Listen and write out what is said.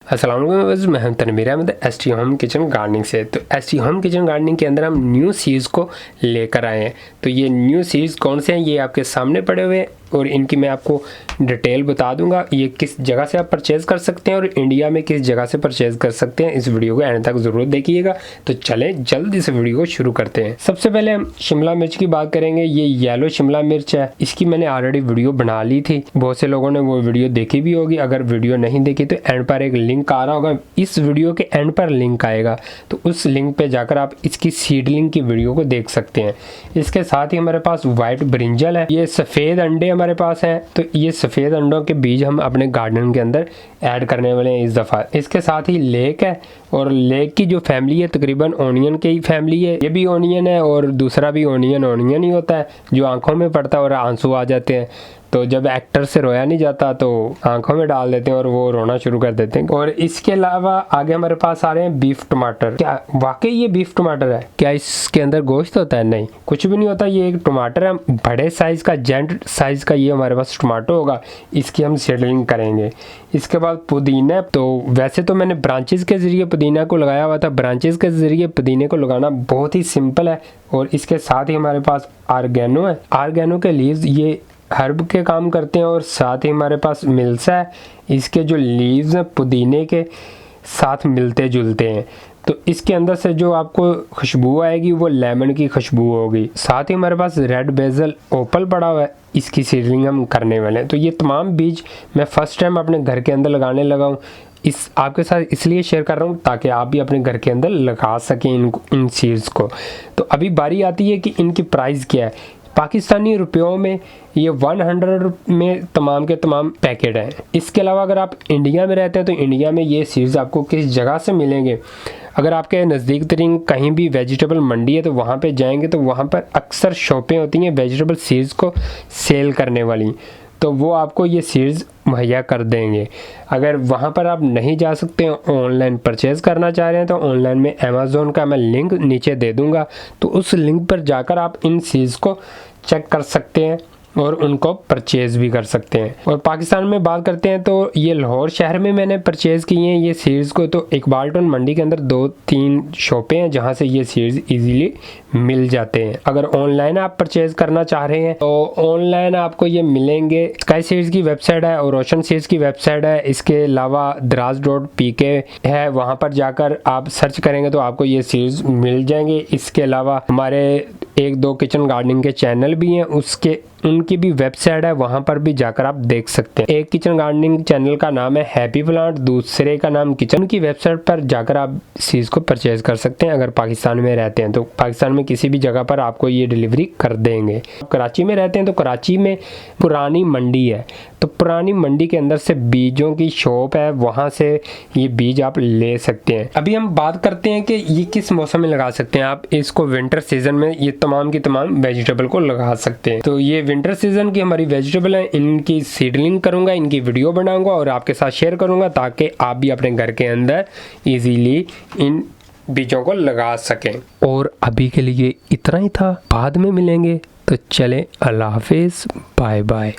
अस्सलाम वालेकुम, मैं हूं Tanveer Ahmed ST home kitchen gardening से। तो एसटी होम किचन गार्डनिंग के अंदर हम न्यू सीड्स को लेकर आए हैं। तो ये न्यू सीड्स कौन से हैं ये आपके सामने पड़े हुए हैं और इनकी मैं आपको डिटेल बता दूंगा। ये किस जगह से आप परचेज़ कर सकते हैं और इंडिया में किस जगह से परचेज़ कर सकते हैं। इस वीडियो को एंड तक ज़रूर देखिएगा। तो चलें जल्द इस वीडियो को शुरू करते हैं। सबसे पहले हम शिमला मिर्च की बात करेंगे। ये येलो शिमला मिर्च है, इसकी मैंने ऑलरेडी वीडियो बना ली थी। बहुत से लोगों ने वो वीडियो देखी भी होगी। अगर वीडियो नहीं देखी तो एंड पर एक लिंक आ रहा होगा, इस वीडियो के एंड पर लिंक आएगा, तो उस लिंक पे जाकर आप इसकी सीडलिंग की वीडियो को देख सकते हैं। इसके साथ ही हमारे पास वाइट ब्रिंजल है। ये सफ़ेद अंडे हमारे पास हैं, तो ये सफ़ेद अंडों के बीज हम अपने गार्डन के अंदर ऐड करने वाले हैं इस दफ़ा। इसके साथ ही लेक है, और लेक की जो फैमिली है तकरीबन ओनियन की ही फैमिली है। ये भी ओनियन है और दूसरा भी ओनियन ही होता है जो आंखों में पड़ता है और आंसू आ जाते हैं। तो जब एक्टर से रोया नहीं जाता तो आंखों में डाल देते हैं और वो रोना शुरू कर देते हैं। और इसके अलावा आगे हमारे पास आ रहे हैं बीफ टमाटर। क्या वाकई ये बीफ टमाटर है? क्या इसके अंदर गोश्त होता है? नहीं, कुछ भी नहीं होता। ये एक टमाटर है, बड़े साइज़ का, जेंट साइज़ का ये हमारे पास टमाटो होगा। इसकी हम सीडलिंग करेंगे। इसके बाद पुदीना। तो वैसे तो मैंने ब्रांचेस के ज़रिए पुदीना को लगाया हुआ था। ब्रांचेस के ज़रिए पुदीने को लगाना बहुत ही सिंपल है। और इसके साथ ही हमारे पास आर्गेनो है। आर्गेनो के लीव्स ये हर्ब के काम करते हैं। और साथ ही हमारे पास मिल्सा है। इसके जो लीव्स हैं पुदीने के साथ मिलते जुलते हैं, तो इसके अंदर से जो आपको खुशबू आएगी वो लेमन की खुशबू होगी। साथ ही हमारे पास रेड बेजल ओपल पड़ा हुआ है, इसकी सीडलिंग हम करने वाले हैं। तो ये तमाम बीज मैं फ़र्स्ट टाइम अपने घर के अंदर लगाने लगा हूँ। इस आपके साथ इसलिए शेयर कर रहा हूँ ताकि आप भी अपने घर के अंदर लगा सकें इन सीड्स को। तो अभी बारी आती है कि इनकी प्राइस क्या है। पाकिस्तानी रुपयों में ये 100 में तमाम के तमाम पैकेट हैं। इसके अलावा अगर आप इंडिया में रहते हैं तो इंडिया में ये सीड्स आपको किस जगह से मिलेंगे। अगर आपके नज़दीक तरीन कहीं भी वेजिटेबल मंडी है तो वहाँ पे जाएंगे तो वहाँ पर अक्सर शॉपें होती हैं वेजिटेबल सीड्स को सेल करने वाली, तो वो आपको ये सीड्स मुहैया कर देंगे। अगर वहाँ पर आप नहीं जा सकते हैं, ऑनलाइन परचेज़ करना चाह रहे हैं, तो ऑनलाइन में अमेज़ोन का मैं लिंक नीचे दे दूँगा, तो उस लिंक पर जाकर आप इन सीड्स को चेक कर सकते हैं और उनको परचेज़ भी कर सकते हैं। और पाकिस्तान में बात करते हैं तो ये लाहौर शहर में मैंने परचेज़ किए हैं ये सीड्स को। तो इकबाल टाउन मंडी के अंदर 2-3 शॉपें हैं जहाँ से ये सीड्स इजीली मिल जाते हैं। अगर ऑनलाइन आप परचेज़ करना चाह रहे हैं तो ऑनलाइन आपको ये मिलेंगे। स्काई सीड्स की वेबसाइट है और ओशन सीड्स की वेबसाइट है। इसके अलावा draz.pk है, वहाँ पर जाकर आप सर्च करेंगे तो आपको ये सीड्स मिल जाएंगे। इसके अलावा हमारे 1-2 किचन गार्डनिंग के चैनल भी हैं, उनकी भी वेबसाइट है, वहाँ पर भी जाकर आप देख सकते हैं। एक किचन गार्डनिंग चैनल का नाम है हैप्पी प्लांट, दूसरे का नाम किचन। की वेबसाइट पर जाकर आप चीज़ को परचेज़ कर सकते हैं। अगर पाकिस्तान में रहते हैं तो पाकिस्तान में किसी भी जगह पर आपको ये डिलीवरी कर देंगे। कराची में रहते हैं तो कराची में पुरानी मंडी है, तो पुरानी मंडी के अंदर से बीजों की शॉप है, वहाँ से ये बीज आप ले सकते हैं। अभी हम बात करते हैं कि ये किस मौसम में लगा सकते हैं। आप इसको विंटर सीजन में ये तमाम की तमाम वेजिटेबल को लगा सकते हैं। तो ये विंटर सीजन की हमारी वेजिटेबल है, इनकी सीडलिंग करूंगा, इनकी वीडियो बनाऊंगा और आपके साथ शेयर करूंगा ताकि आप भी अपने घर के अंदर इजीली इन बीजों को लगा सकें। और अभी के लिए इतना ही था, बाद में मिलेंगे। तो चलें, अल्लाह हाफिज़, बाय बाय।